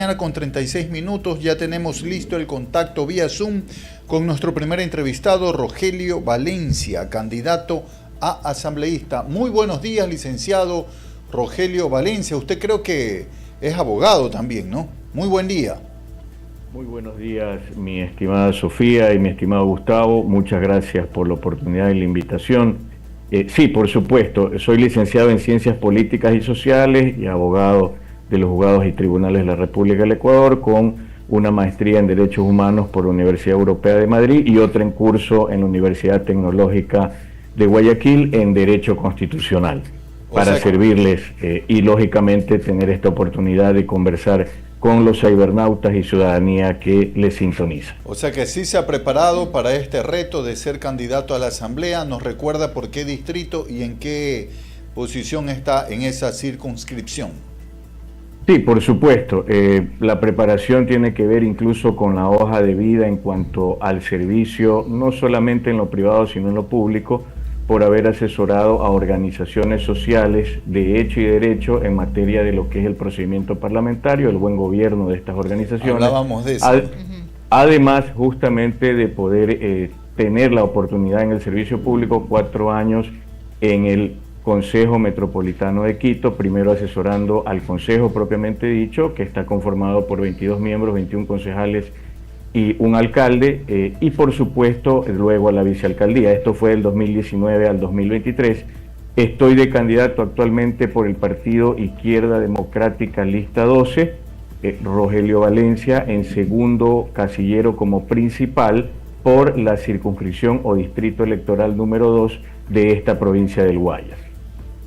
Con 36 minutos, ya tenemos listo el contacto vía Zoom con nuestro primer entrevistado, Rogelio Valencia, candidato a asambleísta. Muy buenos días, licenciado Rogelio Valencia. Usted creo que es abogado también, ¿no? Muy buen día. Muy buenos días, mi estimada Sofía y mi estimado Gustavo. Muchas gracias por la oportunidad y la invitación. Sí, por supuesto, soy licenciado en Ciencias Políticas y Sociales y abogado de los juzgados y tribunales de la República del Ecuador, con una maestría en Derechos Humanos por la Universidad Europea de Madrid y otra en curso en la Universidad Tecnológica de Guayaquil en Derecho Constitucional, para servirles y lógicamente tener esta oportunidad de conversar con los cibernautas y ciudadanía que les sintoniza. O sea que sí se ha preparado para este reto de ser candidato a la Asamblea. ¿Nos recuerda por qué distrito y en qué posición está en esa circunscripción? Sí, por supuesto. La preparación tiene que ver incluso con la hoja de vida en cuanto al servicio, no solamente en lo privado, sino en lo público, por haber asesorado a organizaciones sociales de hecho y derecho en materia de lo que es el procedimiento parlamentario, el buen gobierno de estas organizaciones. Hablábamos de eso. Además, justamente de poder tener la oportunidad en el servicio público, 4 años en el Consejo Metropolitano de Quito, primero asesorando al Consejo propiamente dicho, que está conformado por 22 miembros, 21 concejales y un alcalde, y por supuesto luego a la vicealcaldía. Esto fue del 2019 al 2023. Estoy de candidato actualmente por el partido Izquierda Democrática Lista 12, Rogelio Valencia, en segundo casillero como principal por la circunscripción o distrito electoral número 2 de esta provincia del Guayas.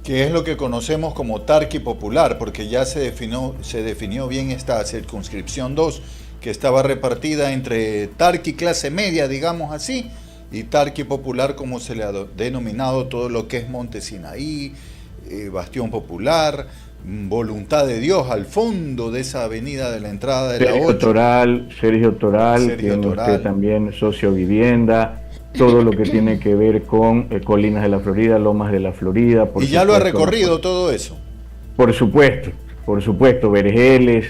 Que es lo que conocemos como Tarqui Popular, porque ya se definió bien esta circunscripción 2, que estaba repartida entre Tarqui clase media, digamos así, y Tarqui Popular, como se le ha denominado todo lo que es Monte Sinaí, Bastión Popular, Voluntad de Dios, al fondo de esa avenida de la entrada de la 8. Sergio Toral, tiene usted también socio vivienda, todo lo que tiene que ver con Colinas de la Florida, Lomas de la Florida. ¿Y ya lo ha recorrido todo eso? Por supuesto, Vergeles,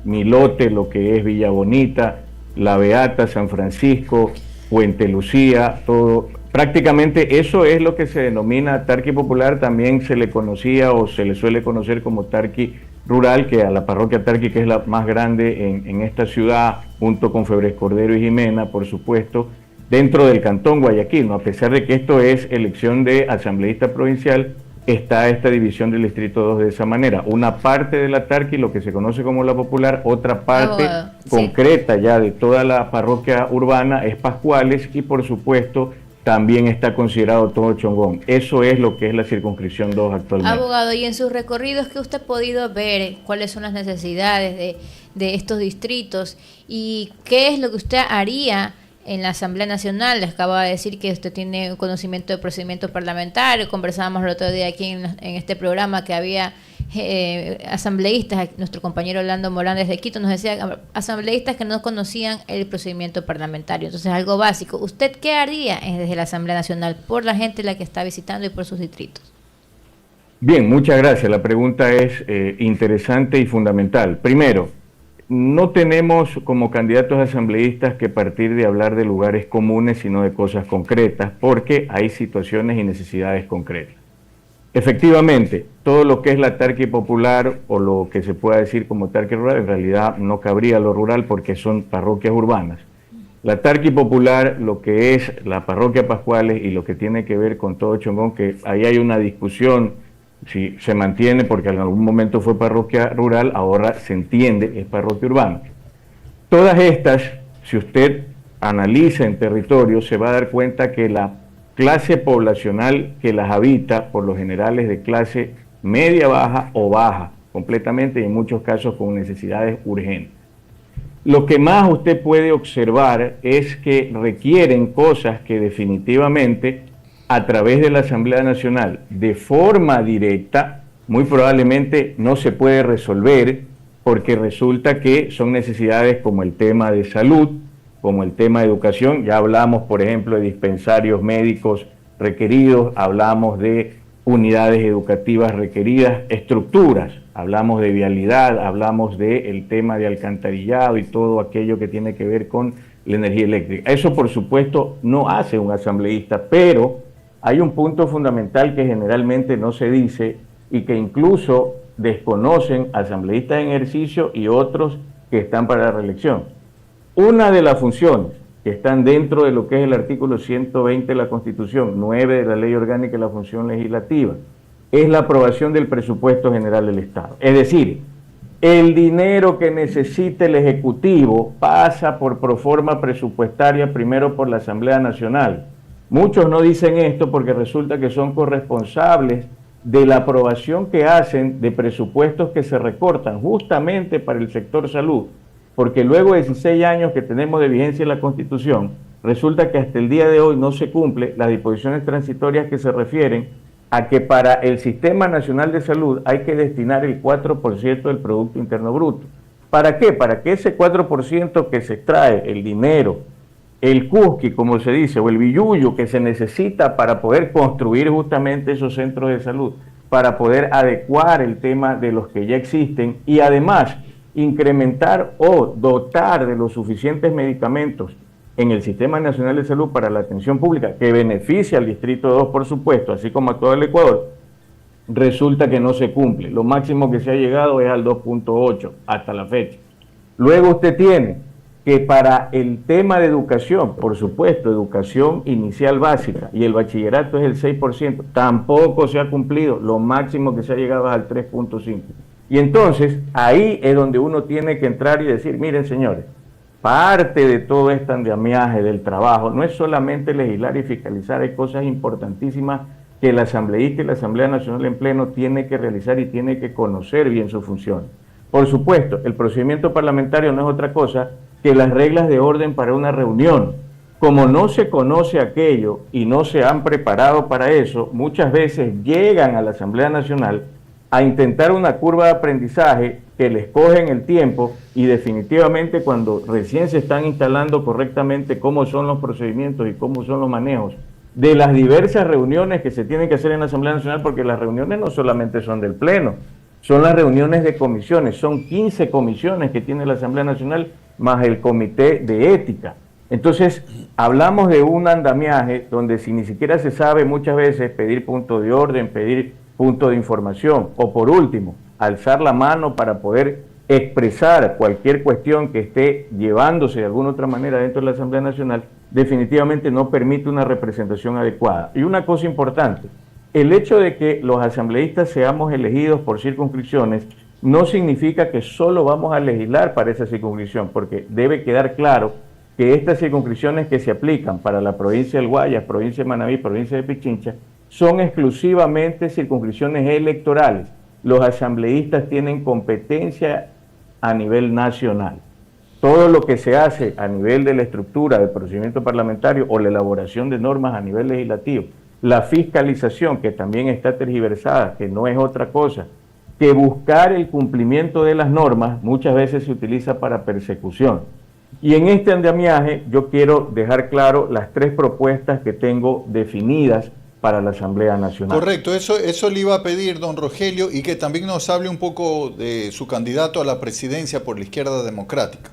Milote, lo que es Villa Bonita, La Beata, San Francisco, Puente Lucía, todo. Prácticamente eso es lo que se denomina Tarqui Popular. También se le conocía o se le suele conocer como Tarqui Rural, que a la parroquia Tarqui, que es la más grande en esta ciudad, junto con Febres Cordero y Jimena, por supuesto, dentro del Cantón Guayaquil, ¿no? A pesar de que esto es elección de asambleísta provincial, está esta división del Distrito 2 de esa manera. Una parte de la Tarqui, lo que se conoce como la popular, otra parte concreta ya de toda la parroquia urbana es Pascuales y por supuesto también está considerado todo Chongón. Eso es lo que es la circunscripción 2 actualmente. Abogado, y en sus recorridos, ¿qué usted ha podido ver? ¿Cuáles son las necesidades de estos distritos? ¿Y qué es lo que usted haría en la Asamblea Nacional? Les acaba de decir que usted tiene conocimiento de procedimiento parlamentario. Conversábamos el otro día aquí en este programa que había asambleístas. Nuestro compañero Orlando Morán desde Quito nos decía asambleístas que no conocían el procedimiento parlamentario. Entonces, algo básico. ¿Usted qué haría desde la Asamblea Nacional por la gente la que está visitando y por sus distritos? Bien, muchas gracias. La pregunta es interesante y fundamental. Primero, no tenemos como candidatos asambleístas que partir de hablar de lugares comunes, sino de cosas concretas, porque hay situaciones y necesidades concretas. Efectivamente, todo lo que es la Tarqui Popular o lo que se pueda decir como Tarqui Rural, en realidad no cabría lo rural porque son parroquias urbanas. La Tarqui Popular, lo que es la parroquia Pascuales y lo que tiene que ver con todo Chongón, que ahí hay una discusión si se mantiene, porque en algún momento fue parroquia rural, ahora se entiende, es parroquia urbana. Todas estas, si usted analiza en territorio, se va a dar cuenta que la clase poblacional que las habita, por lo general es de clase media, baja o baja, completamente, y en muchos casos con necesidades urgentes. Lo que más usted puede observar es que requieren cosas que definitivamente a través de la Asamblea Nacional, de forma directa, muy probablemente no se puede resolver, porque resulta que son necesidades como el tema de salud, como el tema de educación. Ya hablamos, por ejemplo, de dispensarios médicos requeridos, hablamos de unidades educativas requeridas, estructuras, hablamos de vialidad, hablamos del tema de alcantarillado y todo aquello que tiene que ver con la energía eléctrica. Eso, por supuesto, no hace un asambleísta, pero hay un punto fundamental que generalmente no se dice y que incluso desconocen asambleístas en ejercicio y otros que están para la reelección. Una de las funciones que están dentro de lo que es el artículo 120 de la Constitución, 9 de la Ley Orgánica de la Función Legislativa, es la aprobación del presupuesto general del Estado. Es decir, el dinero que necesita el Ejecutivo pasa por proforma presupuestaria primero por la Asamblea Nacional. Muchos no dicen esto porque resulta que son corresponsables de la aprobación que hacen de presupuestos que se recortan justamente para el sector salud, porque luego de 16 años que tenemos de vigencia en la Constitución, resulta que hasta el día de hoy no se cumple las disposiciones transitorias que se refieren a que para el Sistema Nacional de Salud hay que destinar el 4% del Producto Interno Bruto. ¿Para qué? Para que ese 4% que se extrae, el dinero, el cusqui, como se dice, o el billuyo que se necesita para poder construir justamente esos centros de salud, para poder adecuar el tema de los que ya existen y además incrementar o dotar de los suficientes medicamentos en el Sistema Nacional de Salud para la atención pública, que beneficia al Distrito 2, por supuesto, así como a todo el Ecuador, resulta que no se cumple. Lo máximo que se ha llegado es al 2.8 hasta la fecha. Luego usted tiene que para el tema de educación, por supuesto, educación inicial básica y el bachillerato es el 6%, tampoco se ha cumplido, lo máximo que se ha llegado es al 3.5%. Y entonces ahí es donde uno tiene que entrar y decir, miren señores, parte de todo este andamiaje del trabajo no es solamente legislar y fiscalizar, hay cosas importantísimas que el asambleísta y la Asamblea Nacional en pleno tiene que realizar y tiene que conocer bien su función. Por supuesto, el procedimiento parlamentario no es otra cosa que las reglas de orden para una reunión. Como no se conoce aquello y no se han preparado para eso, muchas veces llegan a la Asamblea Nacional a intentar una curva de aprendizaje que les cogen el tiempo y definitivamente cuando recién se están instalando correctamente cómo son los procedimientos y cómo son los manejos de las diversas reuniones que se tienen que hacer en la Asamblea Nacional, porque las reuniones no solamente son del Pleno, son las reuniones de comisiones, son 15 comisiones que tiene la Asamblea Nacional más el Comité de Ética. Entonces, hablamos de un andamiaje donde si ni siquiera se sabe muchas veces pedir punto de orden, pedir punto de información, o por último, alzar la mano para poder expresar cualquier cuestión que esté llevándose de alguna otra manera dentro de la Asamblea Nacional, definitivamente no permite una representación adecuada. Y una cosa importante, el hecho de que los asambleístas seamos elegidos por circunscripciones no significa que solo vamos a legislar para esa circunscripción, porque debe quedar claro que estas circunscripciones que se aplican para la provincia del Guayas, provincia de Manabí, provincia de Pichincha, son exclusivamente circunscripciones electorales. Los asambleístas tienen competencia a nivel nacional. Todo lo que se hace a nivel de la estructura del procedimiento parlamentario o la elaboración de normas a nivel legislativo, la fiscalización, que también está tergiversada, que no es otra cosa que buscar el cumplimiento de las normas, muchas veces se utiliza para persecución. Y en este andamiaje yo quiero dejar claro las 3 propuestas que tengo definidas para la Asamblea Nacional. Correcto, eso le iba a pedir, don Rogelio, y que también nos hable un poco de su candidato a la presidencia por la Izquierda Democrática.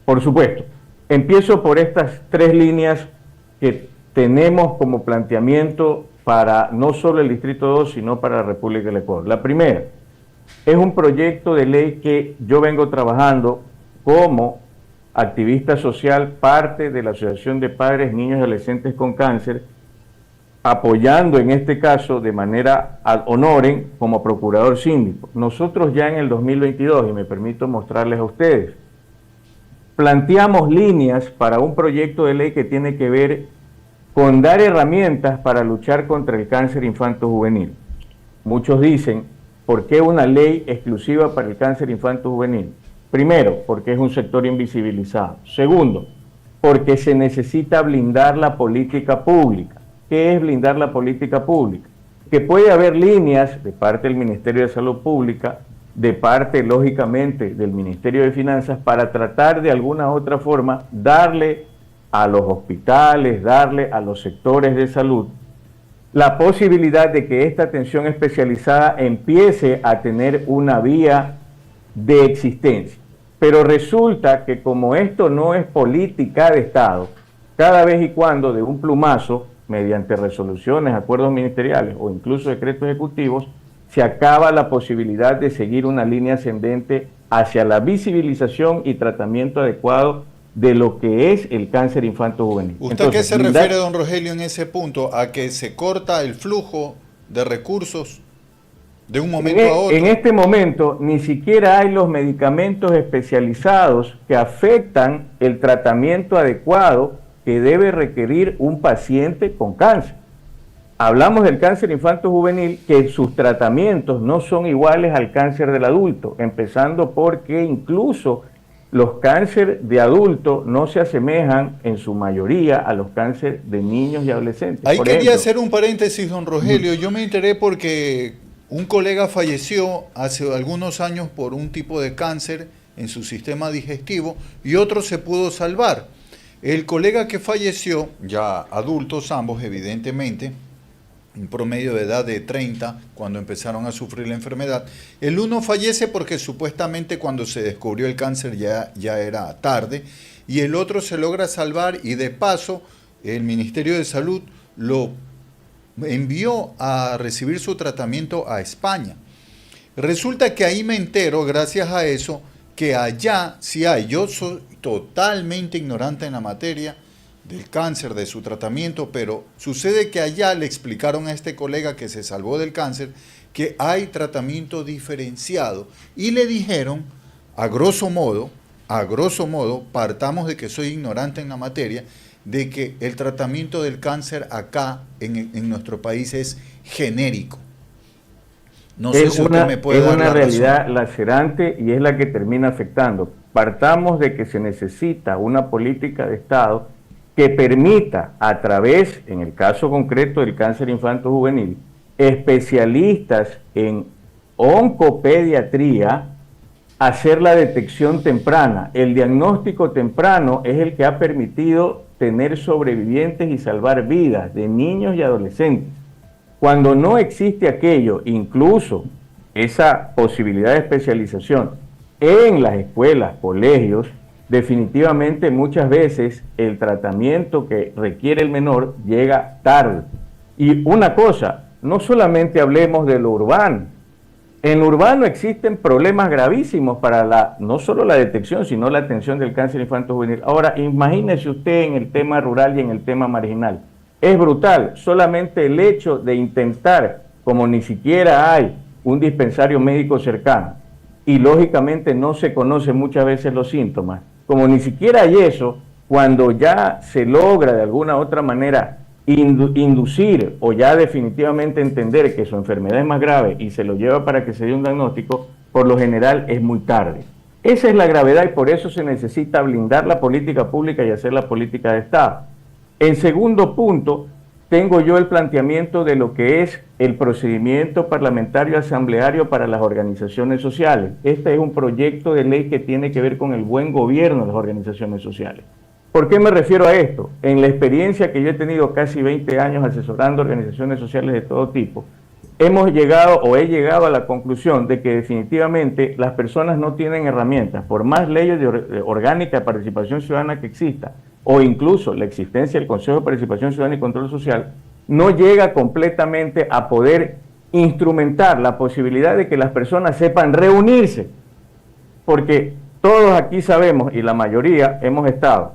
Por supuesto. Empiezo por estas 3 líneas que tenemos como planteamiento para no solo el Distrito 2, sino para la República del Ecuador. La primera es un proyecto de ley que yo vengo trabajando como activista social, parte de la Asociación de Padres, Niños y Adolescentes con Cáncer, apoyando en este caso de manera ad honorem como procurador síndico. Nosotros ya en el 2022, y me permito mostrarles a ustedes, planteamos líneas para un proyecto de ley que tiene que ver con dar herramientas para luchar contra el cáncer infanto-juvenil. Muchos dicen, ¿por qué una ley exclusiva para el cáncer infanto-juvenil? Primero, porque es un sector invisibilizado. Segundo, porque se necesita blindar la política pública. ¿Qué es blindar la política pública? Que puede haber líneas de parte del Ministerio de Salud Pública, de parte, lógicamente, del Ministerio de Finanzas, para tratar de alguna u otra forma darle a los hospitales, darle a los sectores de salud la posibilidad de que esta atención especializada empiece a tener una vía de existencia. Pero resulta que como esto no es política de Estado, cada vez y cuando de un plumazo, mediante resoluciones, acuerdos ministeriales o incluso decretos ejecutivos, se acaba la posibilidad de seguir una línea ascendente hacia la visibilización y tratamiento adecuado de lo que es el cáncer infanto-juvenil. ¿Usted a qué se refiere, don Rogelio, en ese punto? ¿A que se corta el flujo de recursos de un momento a otro? En este momento ni siquiera hay los medicamentos especializados que afectan el tratamiento adecuado que debe requerir un paciente con cáncer. Hablamos del cáncer infanto-juvenil, que sus tratamientos no son iguales al cáncer del adulto, empezando porque incluso los cánceres de adulto no se asemejan en su mayoría a los cánceres de niños y adolescentes. Ahí quería hacer un paréntesis, don Rogelio. Yo me enteré porque un colega falleció hace algunos años por un tipo de cáncer en su sistema digestivo y otro se pudo salvar. El colega que falleció, ya adultos ambos evidentemente, un promedio de edad de 30 cuando empezaron a sufrir la enfermedad. El uno fallece porque supuestamente cuando se descubrió el cáncer ya era tarde, y el otro se logra salvar y de paso el Ministerio de Salud lo envió a recibir su tratamiento a España. Resulta que ahí me entero, gracias a eso, que allá sí hay. Yo soy totalmente ignorante en la materia del cáncer, de su tratamiento, pero sucede que allá le explicaron a este colega que se salvó del cáncer que hay tratamiento diferenciado y le dijeron, a grosso modo, partamos de que soy ignorante en la materia, de que el tratamiento del cáncer acá en nuestro país es genérico. No sé si usted me puede dar la razón. Es una realidad lacerante y es la que termina afectando. Partamos de que se necesita una política de Estado que permita a través, en el caso concreto del cáncer infanto-juvenil, especialistas en oncopediatría, hacer la detección temprana. El diagnóstico temprano es el que ha permitido tener sobrevivientes y salvar vidas de niños y adolescentes. Cuando no existe aquello, incluso esa posibilidad de especialización en las escuelas, colegios, definitivamente muchas veces el tratamiento que requiere el menor llega tarde. Y una cosa, no solamente hablemos de lo urbano. En lo urbano existen problemas gravísimos para no solo la detección, sino la atención del cáncer infanto-juvenil. Ahora, imagínese usted en el tema rural y en el tema marginal. Es brutal, solamente el hecho de intentar, como ni siquiera hay un dispensario médico cercano, y lógicamente no se conocen muchas veces los síntomas, como ni siquiera hay eso, cuando ya se logra de alguna u otra manera inducir o ya definitivamente entender que su enfermedad es más grave y se lo lleva para que se dé un diagnóstico, por lo general es muy tarde. Esa es la gravedad y por eso se necesita blindar la política pública y hacer la política de Estado. En segundo punto, tengo yo el planteamiento de lo que es el procedimiento parlamentario asambleario para las organizaciones sociales. Este es un proyecto de ley que tiene que ver con el buen gobierno de las organizaciones sociales. ¿Por qué me refiero a esto? En la experiencia que yo he tenido casi 20 años asesorando organizaciones sociales de todo tipo, he llegado a la conclusión de que definitivamente las personas no tienen herramientas, por más leyes orgánicas de participación ciudadana que exista, o incluso la existencia del Consejo de Participación Ciudadana y Control Social, no llega completamente a poder instrumentar la posibilidad de que las personas sepan reunirse, porque todos aquí sabemos, y la mayoría hemos estado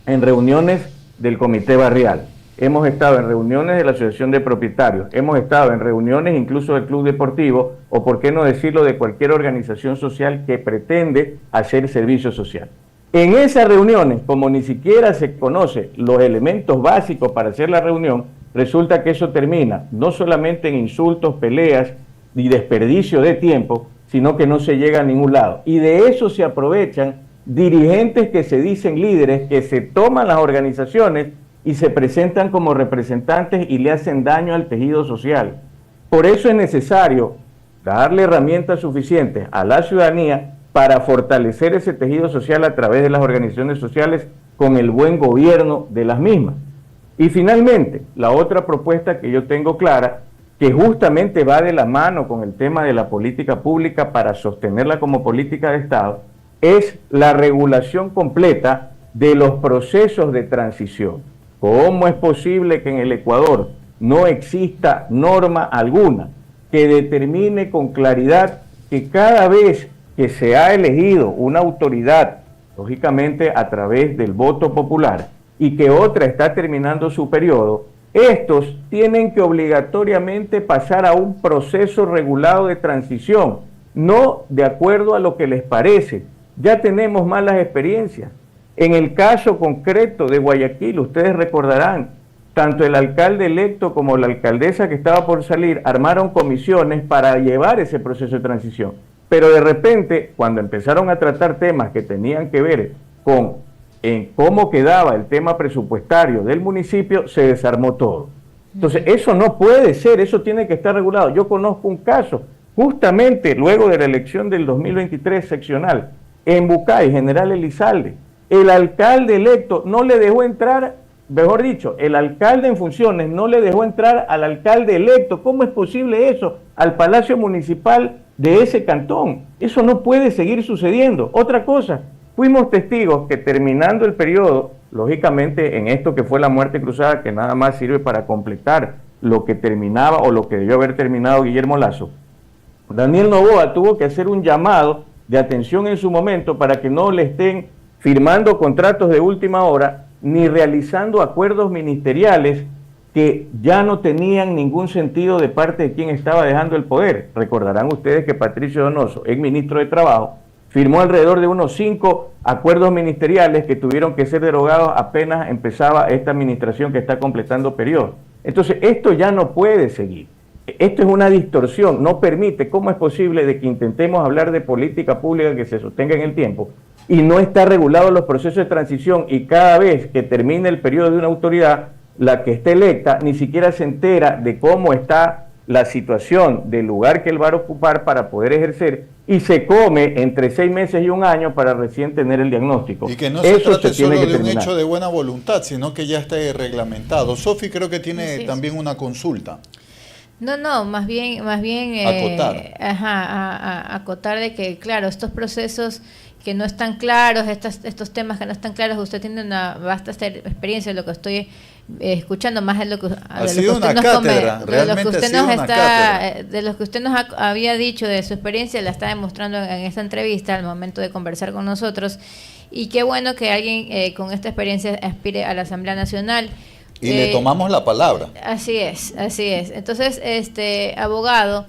en reuniones del comité barrial, hemos estado en reuniones de la asociación de propietarios, hemos estado en reuniones incluso del club deportivo, o por qué no decirlo, de cualquier organización social que pretende hacer servicio social. En esas reuniones, como ni siquiera se conocen los elementos básicos para hacer la reunión, resulta que eso termina no solamente en insultos, peleas y desperdicio de tiempo, sino que no se llega a ningún lado. Y de eso se aprovechan dirigentes que se dicen líderes, que se toman las organizaciones y se presentan como representantes y le hacen daño al tejido social. Por eso es necesario darle herramientas suficientes a la ciudadanía para fortalecer ese tejido social a través de las organizaciones sociales con el buen gobierno de las mismas. Y finalmente, la otra propuesta que yo tengo clara, que justamente va de la mano con el tema de la política pública para sostenerla como política de Estado, es la regulación completa de los procesos de transición. ¿Cómo es posible que en el Ecuador no exista norma alguna que determine con claridad que cada vez que se ha elegido una autoridad, lógicamente a través del voto popular, y que otra está terminando su periodo, estos tienen que obligatoriamente pasar a un proceso regulado de transición, no de acuerdo a lo que les parece? Ya tenemos malas experiencias. En el caso concreto de Guayaquil, ustedes recordarán, tanto el alcalde electo como la alcaldesa que estaba por salir armaron comisiones para llevar ese proceso de transición. Pero de repente, cuando empezaron a tratar temas que tenían que ver con en cómo quedaba el tema presupuestario del municipio, se desarmó todo. Entonces, eso no puede ser, eso tiene que estar regulado. Yo conozco un caso, justamente luego de la elección del 2023 seccional, en Bucay, General Elizalde, el alcalde electo no le dejó entrar, mejor dicho, el alcalde en funciones no le dejó entrar al alcalde electo. ¿Cómo es posible eso? Al Palacio Municipal de ese cantón. Eso no puede seguir sucediendo. Otra cosa, fuimos testigos que terminando el periodo, lógicamente en esto que fue la muerte cruzada, que nada más sirve para completar lo que terminaba o lo que debió haber terminado Guillermo Lasso, Daniel Noboa tuvo que hacer un llamado de atención en su momento para que no le estén firmando contratos de última hora ni realizando acuerdos ministeriales que ya no tenían ningún sentido de parte de quien estaba dejando el poder. Recordarán ustedes que Patricio Donoso, ex ministro de Trabajo, firmó alrededor de unos 5 acuerdos ministeriales que tuvieron que ser derogados apenas empezaba esta administración que está completando periodo. Entonces, esto ya no puede seguir. Esto es una distorsión, no permite. ¿Cómo es posible de que intentemos hablar de política pública que se sostenga en el tiempo y no está regulado los procesos de transición, y cada vez que termine el periodo de una autoridad, la que esté electa ni siquiera se entera de cómo está la situación del lugar que él va a ocupar para poder ejercer, y se come entre 6 meses y un año para recién tener el diagnóstico? Y que no se trate solo de un hecho de buena voluntad, sino que ya esté reglamentado. Sofi, creo que tiene también una consulta. No, más bien acotar. Acotar de que, claro, estos procesos que no están claros, estos temas que no están claros, usted tiene una vasta experiencia de lo que estoy escuchando, más de lo que usted nos había dicho de su experiencia, la está demostrando en esta entrevista al momento de conversar con nosotros, y qué bueno que alguien con esta experiencia aspire a la Asamblea Nacional. Y le tomamos la palabra. Así es. Entonces, abogado,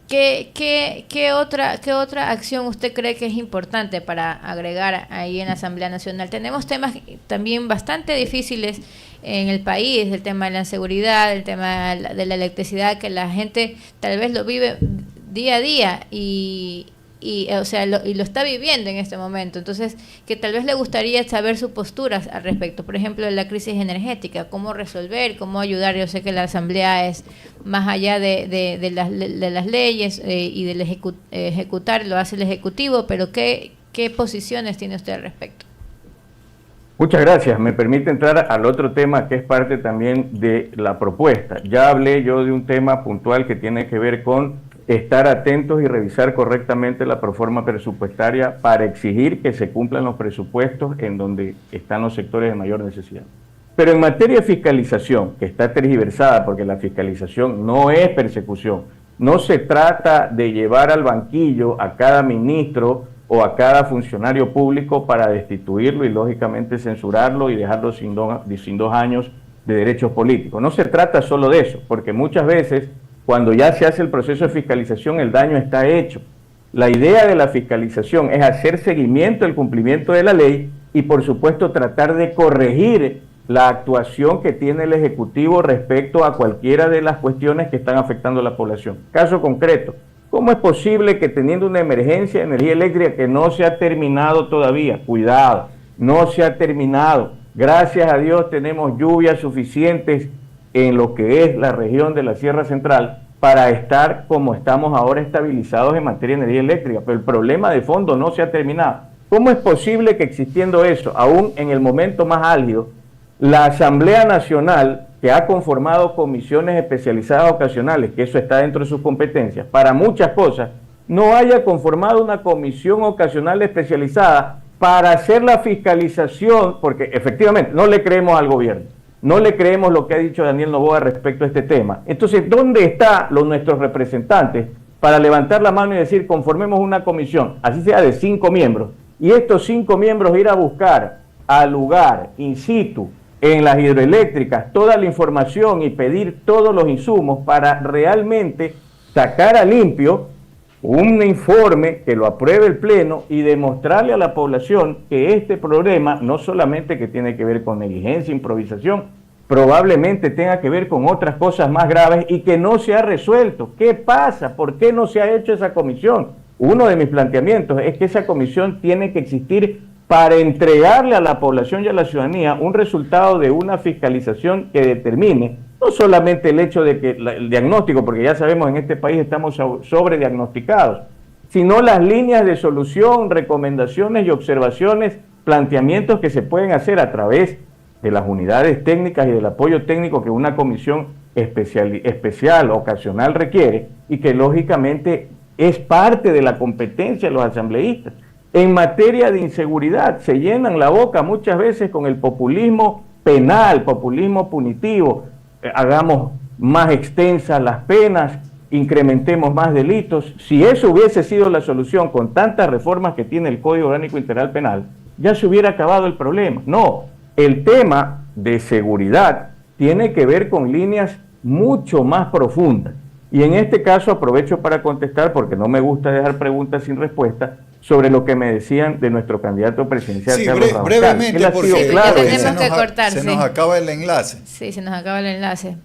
¿qué otra acción usted cree que es importante para agregar ahí en la Asamblea Nacional? Tenemos temas también bastante difíciles en el país, el tema de la inseguridad, el tema de la electricidad, que la gente tal vez lo vive día a día y lo está viviendo en este momento. Entonces, que tal vez le gustaría saber sus posturas al respecto. Por ejemplo, de la crisis energética, cómo resolver, cómo ayudar. Yo sé que la Asamblea es más allá de las leyes y del ejecutar, lo hace el Ejecutivo, pero ¿qué posiciones tiene usted al respecto? Muchas gracias. Me permite entrar al otro tema que es parte también de la propuesta. Ya hablé yo de un tema puntual que tiene que ver con estar atentos y revisar correctamente la proforma presupuestaria para exigir que se cumplan los presupuestos en donde están los sectores de mayor necesidad. Pero en materia de fiscalización, que está tergiversada porque la fiscalización no es persecución, no se trata de llevar al banquillo a cada ministro o a cada funcionario público para destituirlo y lógicamente censurarlo y dejarlo sin 2 años de derechos políticos. No se trata solo de eso, porque muchas veces cuando ya se hace el proceso de fiscalización, el daño está hecho. La idea de la fiscalización es hacer seguimiento del cumplimiento de la ley y, por supuesto, tratar de corregir la actuación que tiene el Ejecutivo respecto a cualquiera de las cuestiones que están afectando a la población. Caso concreto, ¿cómo es posible que teniendo una emergencia de energía eléctrica que no se ha terminado todavía? Cuidado, no se ha terminado. Gracias a Dios tenemos lluvias suficientes en lo que es la región de la Sierra Central para estar como estamos ahora estabilizados en materia de energía eléctrica, pero el problema de fondo no se ha terminado. ¿Cómo es posible que existiendo eso, aún en el momento más álgido, la Asamblea Nacional, que ha conformado comisiones especializadas ocasionales, que eso está dentro de sus competencias, para muchas cosas, no haya conformado una comisión ocasional especializada para hacer la fiscalización, porque efectivamente no le creemos al gobierno, no le creemos lo que ha dicho Daniel Noboa respecto a este tema. Entonces, ¿dónde están nuestros representantes para levantar la mano y decir, conformemos una comisión, así sea de 5 miembros, y estos 5 miembros ir a buscar al lugar, in situ, en las hidroeléctricas, toda la información y pedir todos los insumos para realmente sacar a limpio un informe que lo apruebe el Pleno y demostrarle a la población que este problema no solamente que tiene que ver con negligencia, improvisación, probablemente tenga que ver con otras cosas más graves y que no se ha resuelto. ¿Qué pasa? ¿Por qué no se ha hecho esa comisión? Uno de mis planteamientos es que esa comisión tiene que existir para entregarle a la población y a la ciudadanía un resultado de una fiscalización que determine no solamente el hecho de que el diagnóstico, porque ya sabemos en este país estamos sobrediagnosticados, sino las líneas de solución, recomendaciones y observaciones, planteamientos que se pueden hacer a través de las unidades técnicas y del apoyo técnico que una comisión especial, ocasional requiere y que lógicamente es parte de la competencia de los asambleístas. En materia de inseguridad se llenan la boca muchas veces con el populismo penal, populismo punitivo, hagamos más extensas las penas, incrementemos más delitos. Si eso hubiese sido la solución con tantas reformas que tiene el Código Orgánico Integral Penal, ya se hubiera acabado el problema. No, el tema de seguridad tiene que ver con líneas mucho más profundas. Y en este caso aprovecho para contestar, porque no me gusta dejar preguntas sin respuesta, sobre lo que me decían de nuestro candidato presidencial. Sí, Carlos Rabascal. brevemente, porque claro, se nos acaba el enlace. Sí, se nos acaba el enlace.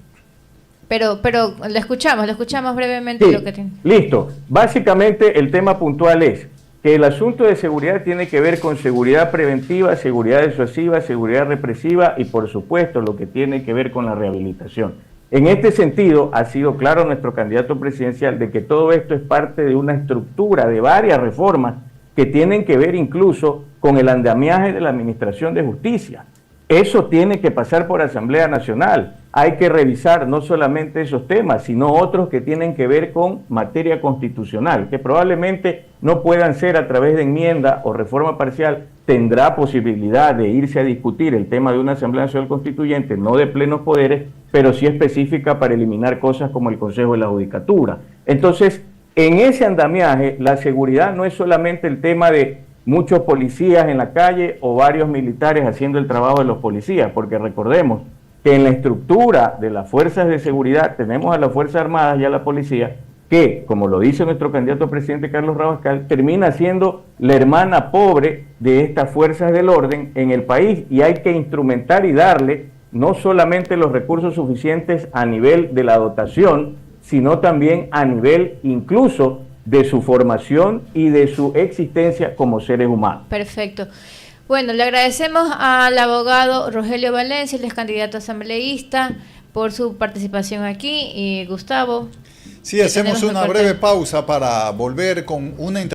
Pero lo escuchamos brevemente. Sí, lo que tiene. Listo. Básicamente el tema puntual es que el asunto de seguridad tiene que ver con seguridad preventiva, seguridad disuasiva, seguridad represiva y por supuesto lo que tiene que ver con la rehabilitación. En este sentido, ha sido claro nuestro candidato presidencial de que todo esto es parte de una estructura de varias reformas que tienen que ver incluso con el andamiaje de la Administración de Justicia. Eso tiene que pasar por Asamblea Nacional. Hay que revisar no solamente esos temas, sino otros que tienen que ver con materia constitucional, que probablemente no puedan ser a través de enmienda o reforma parcial. Tendrá posibilidad de irse a discutir el tema de una Asamblea Nacional Constituyente, no de plenos poderes, pero sí específica para eliminar cosas como el Consejo de la Judicatura. Entonces, en ese andamiaje, la seguridad no es solamente el tema de muchos policías en la calle o varios militares haciendo el trabajo de los policías, porque recordemos que en la estructura de las fuerzas de seguridad tenemos a las Fuerzas Armadas y a la policía que, como lo dice nuestro candidato a presidente Carlos Rabascal, termina siendo la hermana pobre de estas fuerzas del orden en el país y hay que instrumentar y darle no solamente los recursos suficientes a nivel de la dotación, sino también a nivel incluso de su formación y de su existencia como seres humanos. Perfecto. Bueno, le agradecemos al abogado Rogelio Valencia, el ex candidato asambleísta, por su participación aquí. Y Gustavo. Sí, hacemos una breve pausa para volver con una